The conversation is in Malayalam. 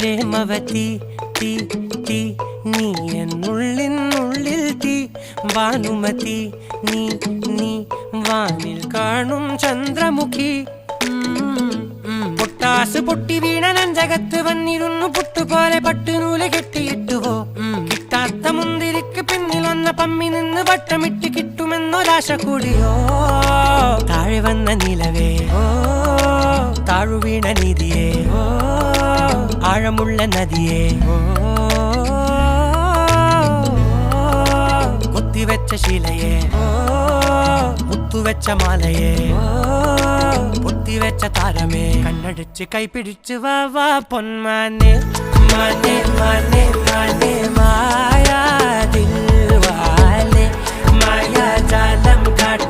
പ്രേമവതി തീ തീ നീ എന്നുള്ളിൽ തീ ഭാനുമതി നീ നീ വാനിൽ കാണും ചന്ദ്രമുഖി പൊട്ടാസ് പൊട്ടി വീണ നെഞ്ചകത്ത് വന്നിരുന്നു പുട്ടുപോലെ പട്ടുനൂല് കെട്ടിയിട്ടുവോ കിട്ടാത്ത മുന്തിരിക്ക് പിന്നിൽ വന്ന പമ്മി നിന്ന് വട്ടമിട്ട് കിട്ടുമെന്നൊരാശ കൂടിയോ താഴെ വന്ന നിലവേ താഴു വീണ നിധിയേ ആഴമുള്ള നദിയേ കൊത്തിവെച്ച ശിലയേ മുത്തുവെച്ച മാലയേ പൊത്തിവെച്ച താരമേ കണ്ണടിച്ച് കൈപിടിച്ച് വാ വാ പൊന്മാനെ മാനെ മാനെ മാനെ മായാ ദിൽവാലെ മായാജാലം കാട്ടി